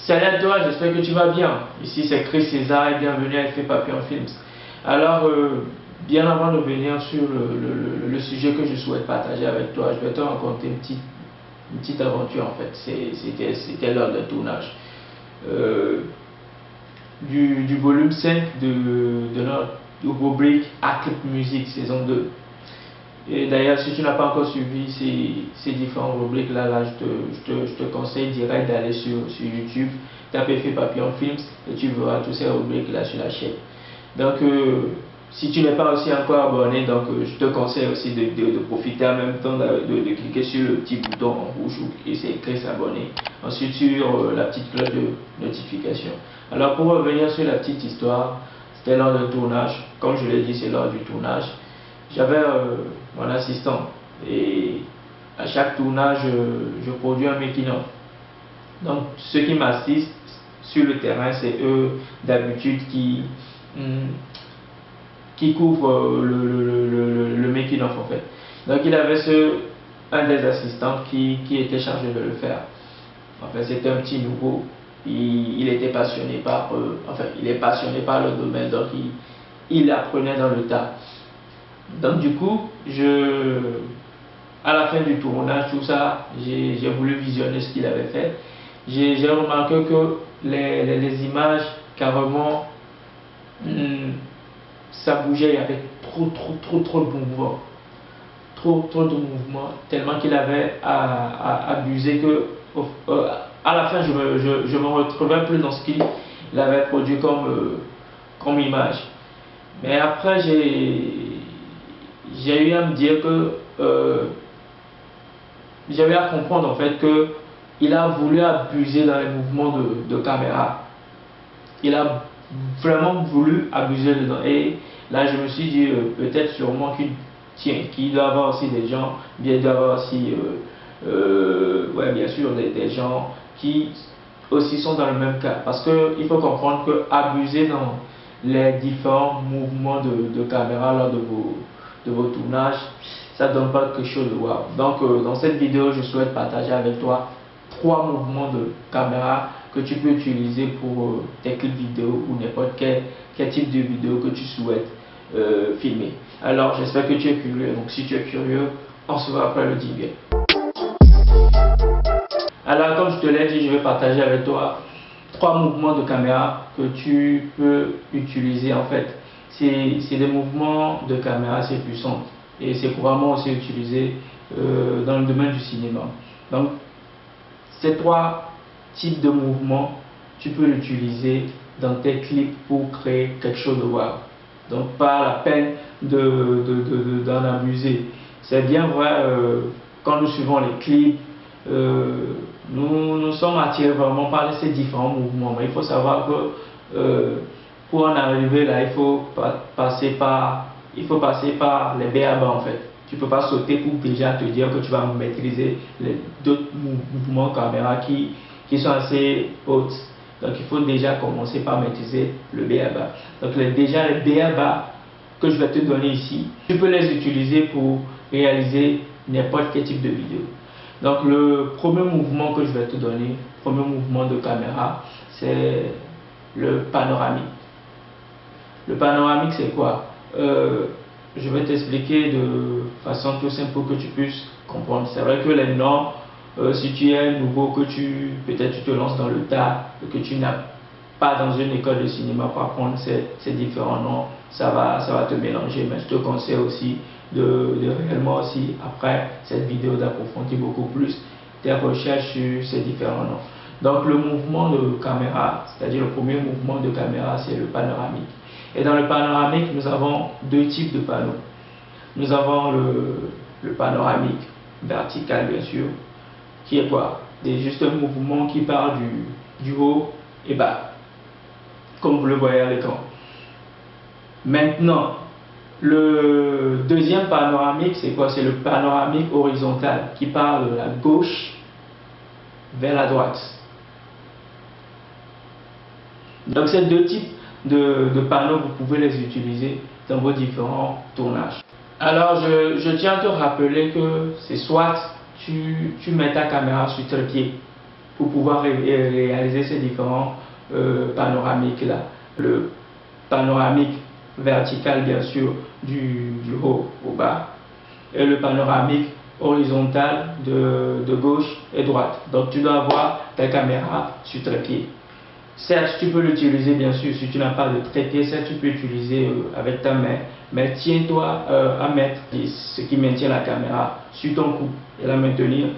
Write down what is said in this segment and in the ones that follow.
Salut à toi, j'espère que tu vas bien. Ici c'est Chris César et bienvenue à Effet Papillon Films. Alors, bien avant de venir sur le sujet que je souhaite partager avec toi, je vais te raconter une petite aventure en fait. C'était lors d'un tournage du volume 5 de notre rubrique Aclip Music saison 2. Et d'ailleurs, si tu n'as pas encore suivi ces différentes rubriques là, je te conseille direct d'aller sur YouTube, taper Effet Papillon Films et tu verras toutes ces rubriques là sur la chaîne. Donc, si tu n'es pas aussi encore abonné, donc je te conseille aussi de profiter en même temps de cliquer sur le petit bouton en rouge et c'est écrit s'abonner. Ensuite sur la petite cloche de notification. Alors pour revenir sur la petite histoire, c'était lors d'un tournage. Comme je l'ai dit, c'est lors du tournage. J'avais mon assistant et à chaque tournage, je produis un making-of. Donc ceux qui m'assistent sur le terrain, c'est eux d'habitude qui couvrent le making-of en fait. Donc il avait un des assistants qui était chargé de le faire. En fait, c'était un petit nouveau. Il était passionné par, il est passionné par le domaine, donc il apprenait dans le tas. Donc du coup, à la fin du tournage, tout ça, j'ai voulu visionner ce qu'il avait fait. J'ai remarqué que les images, carrément, ça bougeait, il y avait trop de mouvements. Trop de mouvements, tellement qu'il avait abusé que à la fin, je me retrouvais plus dans ce qu'il avait produit comme image. Mais après, j'ai eu à me dire que j'avais à comprendre en fait que il a voulu abuser dans les mouvements de caméra. Il a vraiment voulu abuser dedans. Et là, je me suis dit peut-être sûrement qu'il doit y avoir aussi des gens, il doit y avoir aussi, ouais, bien sûr, des gens qui aussi sont dans le même cas. Parce qu'il faut comprendre que abuser dans les différents mouvements de caméra lors de vos tournages, ça ne donne pas quelque chose de wow. Donc dans cette vidéo, je souhaite partager avec toi 3 mouvements de caméra que tu peux utiliser pour tes clips vidéo ou n'importe quel type de vidéo que tu souhaites filmer. Alors j'espère que tu es curieux, donc si tu es curieux, on se voit après le dîner. Alors comme je te l'ai dit, je vais partager avec toi 3 mouvements de caméra que tu peux utiliser en fait. C'est des mouvements de caméra assez puissants et c'est couramment aussi utilisé dans le domaine du cinéma. Donc ces 3 types de mouvements, tu peux l'utiliser dans tes clips pour créer quelque chose de wow. Donc pas la peine d'en abuser. C'est bien vrai, quand nous suivons les clips, nous sommes attirés vraiment par ces différents mouvements. Mais il faut savoir que pour en arriver là, il faut passer par les b.a.-ba en fait. Tu ne peux pas sauter pour déjà te dire que tu vas maîtriser d'autres mouvements caméra qui sont assez hautes. Donc il faut déjà commencer par maîtriser le b.a.-ba. Donc déjà les b.a.-ba que je vais te donner ici, tu peux les utiliser pour réaliser n'importe quel type de vidéo. Donc le premier mouvement que je vais te donner, premier mouvement de caméra, c'est le panoramique. Le panoramique c'est quoi? Je vais t'expliquer de façon tout simple pour que tu puisses comprendre. C'est vrai que les noms, si tu es nouveau, que peut-être tu te lances dans le tas, que tu n'as pas dans une école de cinéma pour apprendre ces différents noms, ça va te mélanger. Mais je te conseille aussi de réellement aussi, après cette vidéo, d'approfondir beaucoup plus tes recherches sur ces différents noms. Donc le mouvement de caméra, c'est-à-dire le premier mouvement de caméra, c'est le panoramique. Et dans le panoramique, nous avons 2 types de panneaux. Nous avons le panoramique vertical, bien sûr, qui est quoi? C'est juste un mouvement qui part du haut et bas, comme vous le voyez à l'écran. Maintenant, le deuxième panoramique, c'est quoi? C'est le panoramique horizontal qui part de la gauche vers la droite. Donc ces 2 types de panneaux, vous pouvez les utiliser dans vos différents tournages. Alors je tiens à te rappeler que c'est soit tu mets ta caméra sur trépied, pour pouvoir réaliser ces différents panoramiques là. Le panoramique vertical bien sûr du haut au bas et le panoramique horizontal de gauche et droite. Donc tu dois avoir ta caméra sur trépied. Certes, tu peux l'utiliser bien sûr si tu n'as pas de trépied, certes tu peux l'utiliser avec ta main, mais tiens-toi à mettre ce qui maintient la caméra sur ton cou et la maintenir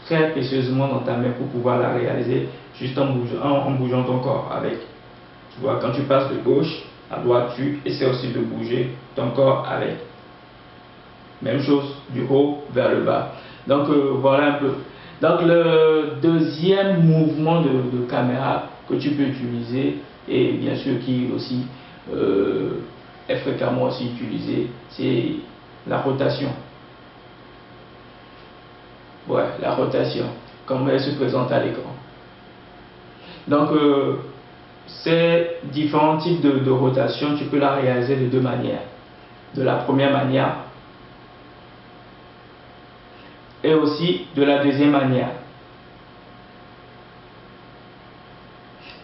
très précieusement dans ta main pour pouvoir la réaliser juste en bougeant ton corps avec. Tu vois, quand tu passes de gauche à droite, tu essaies aussi de bouger ton corps avec. Même chose du haut vers le bas. Donc voilà un peu. Donc le deuxième mouvement de caméra que tu peux utiliser et bien sûr qui aussi est fréquemment aussi utilisé, c'est la rotation. Ouais, la rotation, comme elle se présente à l'écran. Donc ces différents types de rotation, tu peux la réaliser de deux manières. De la première manière et aussi de la deuxième manière.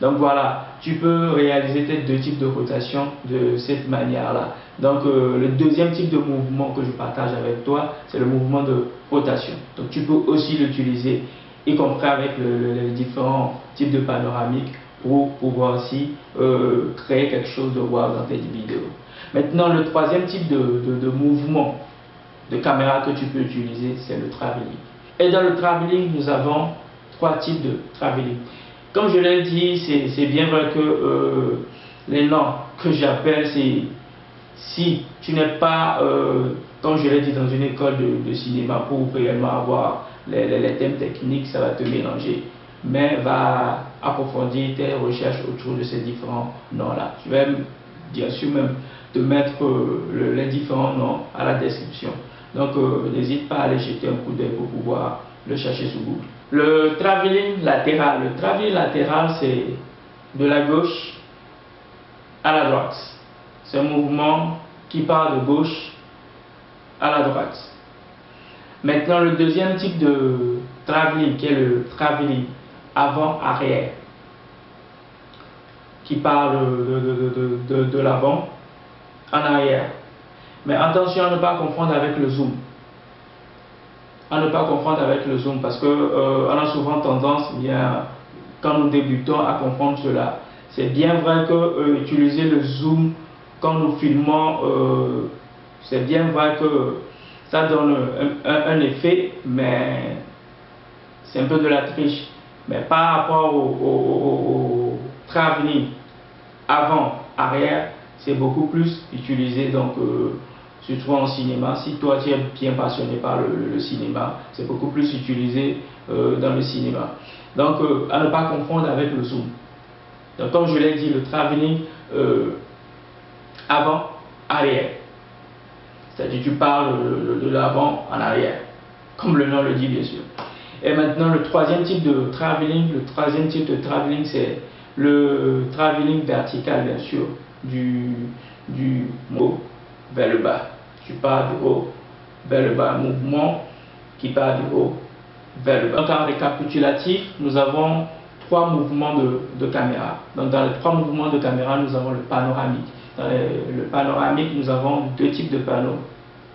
Donc voilà, tu peux réaliser tes deux types de rotation de cette manière-là. Donc le deuxième type de mouvement que je partage avec toi, c'est le mouvement de rotation. Donc tu peux aussi l'utiliser, y compris avec les différents types de panoramiques, pour pouvoir aussi créer quelque chose de wow dans tes vidéos. Maintenant, le troisième type de mouvement de caméra que tu peux utiliser, c'est le travelling. Et dans le travelling, nous avons trois types de travelling. Comme je l'ai dit, c'est bien vrai que les noms que j'appelle, c'est si tu n'es pas, comme je l'ai dit, dans une école de cinéma pour réellement avoir les thèmes techniques, ça va te mélanger. Mais va approfondir tes recherches autour de ces différents noms-là. Je vais bien sûr même te mettre les différents noms à la description. Donc n'hésite pas à aller jeter un coup d'œil pour pouvoir le chercher sur Google. Le travelling latéral. Le travelling latéral, c'est de la gauche à la droite. C'est un mouvement qui part de gauche à la droite. Maintenant, le deuxième type de travelling, qui est le travelling avant-arrière, qui part de l'avant en arrière. Mais attention à ne pas confondre avec le zoom. À ne pas confondre avec le zoom parce que on a souvent tendance, bien, quand nous débutons, à confondre cela. C'est bien vrai que utiliser le zoom quand nous filmons, c'est bien vrai que ça donne un effet, mais c'est un peu de la triche. Mais par rapport au travelling avant-arrière, c'est beaucoup plus utilisé. Donc surtout en cinéma, si toi tu es bien passionné par le cinéma, c'est beaucoup plus utilisé dans le cinéma. Donc à ne pas confondre avec le zoom. Donc comme je l'ai dit, le travelling avant-arrière, c'est-à-dire tu parles de l'avant en arrière, comme le nom le dit bien sûr. Et maintenant le troisième type de travelling, c'est le travelling vertical bien sûr, du haut vers le bas. Tu pars du haut vers le bas, mouvement qui part du haut vers le bas. Donc en récapitulatif, nous avons trois mouvements de caméra. Donc dans les trois mouvements de caméra, nous avons le panoramique. Dans le panoramique, nous avons deux types de panneaux,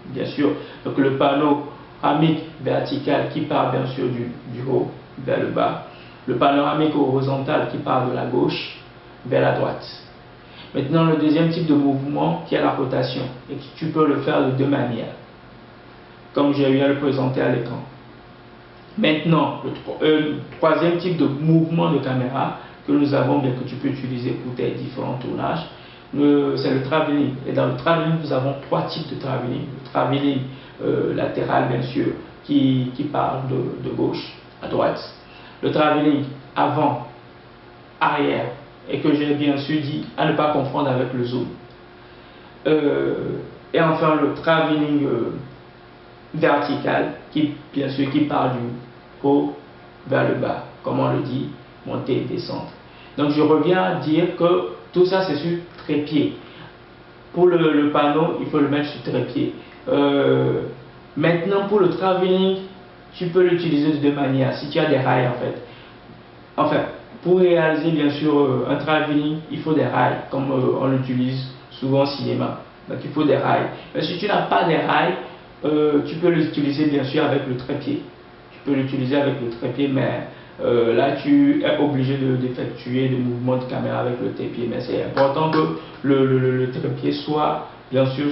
bien sûr. Donc le panoramique vertical qui part bien sûr du haut vers le bas. Le panoramique horizontal qui part de la gauche vers la droite. Maintenant, le deuxième type de mouvement qui est la rotation. Et tu peux le faire de deux manières, comme j'ai eu à le présenter à l'écran. Maintenant, le troisième type de mouvement de caméra que nous avons, bien que tu peux utiliser pour tes différents tournages, c'est le travelling. Et dans le travelling, nous avons trois types de travelling. Le travelling latéral, bien sûr, qui part de gauche à droite. Le travelling avant, arrière, et que j'ai bien sûr dit à ne pas confondre avec le zoom. Et enfin le travelling vertical, qui bien sûr qui part du haut vers le bas, comme on le dit, monter et descendre. Donc je reviens à dire que tout ça c'est sur trépied. Pour le panneau, il faut le mettre sur trépied. Maintenant pour le travelling, tu peux l'utiliser de deux manières. Si tu as des rails en fait, Enfin, pour réaliser bien sûr un travelling, il faut des rails, comme on l'utilise souvent au cinéma. Donc il faut des rails. Mais si tu n'as pas des rails, tu peux l'utiliser bien sûr avec le trépied. Tu peux l'utiliser avec le trépied, mais là tu es obligé d'effectuer des mouvements de caméra avec le trépied. Mais c'est important que le trépied soit bien sûr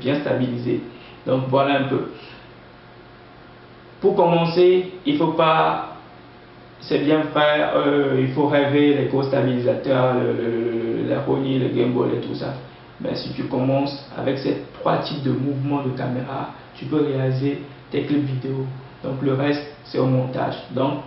bien stabilisé. Donc voilà un peu. Pour commencer, il faut pas, c'est bien faire, il faut rêver les gros stabilisateurs, la Rony, le gimbal et tout ça. Mais si tu commences avec ces 3 types de mouvements de caméra, tu peux réaliser tes clips vidéo. Donc le reste, c'est au montage. Donc,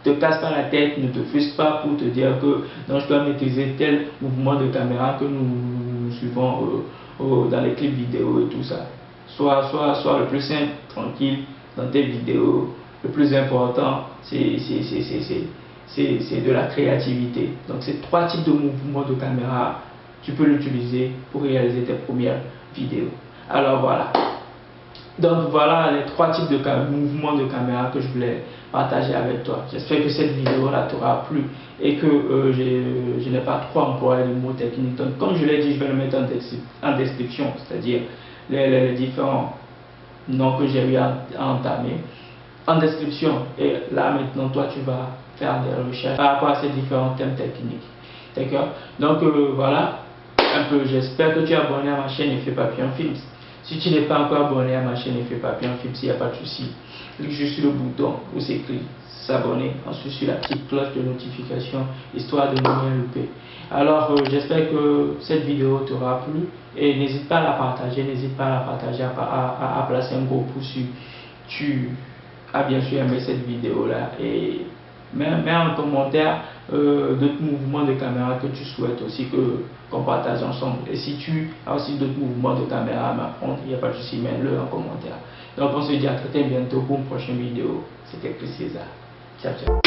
te casse pas la tête, ne te frustre pas pour te dire que non, je dois maîtriser tel mouvement de caméra que nous suivons dans les clips vidéo et tout ça. Sois le plus simple, tranquille dans tes vidéos. Le plus important, c'est de la créativité. Donc ces 3 types de mouvements de caméra, tu peux l'utiliser pour réaliser tes premières vidéos. Alors voilà. Donc voilà les 3 types de mouvements de caméra que je voulais partager avec toi. J'espère que cette vidéo là t'aura plu et que je n'ai pas trop employé de mots techniques. Donc comme je l'ai dit, je vais le mettre en description, c'est-à-dire les différents noms que j'ai eu à entamer en description. Et là maintenant toi tu vas faire des recherches par rapport à ces différents thèmes techniques. D'accord? Donc voilà un peu. J'espère que tu es abonné à ma chaîne Effet Papillon Films. Si tu n'es pas encore abonné à ma chaîne Effet Papillon Films, il n'y a pas de souci. Clique juste sur le bouton où c'est écrit s'abonner, ensuite sur la petite cloche de notification, histoire de ne rien louper. Alors j'espère que cette vidéo t'aura plu et n'hésite pas à la partager, à placer un gros pouce si tu as bien sûr aimé cette vidéo là et mets en commentaire d'autres mouvements de caméra que tu souhaites aussi qu'on partage ensemble. Et si tu as aussi d'autres mouvements de caméra à m'apprendre, il n'y a pas de souci, mets-le en commentaire. Donc on se dit à très bientôt pour une prochaine vidéo. C'était Chris César. Ciao, ciao.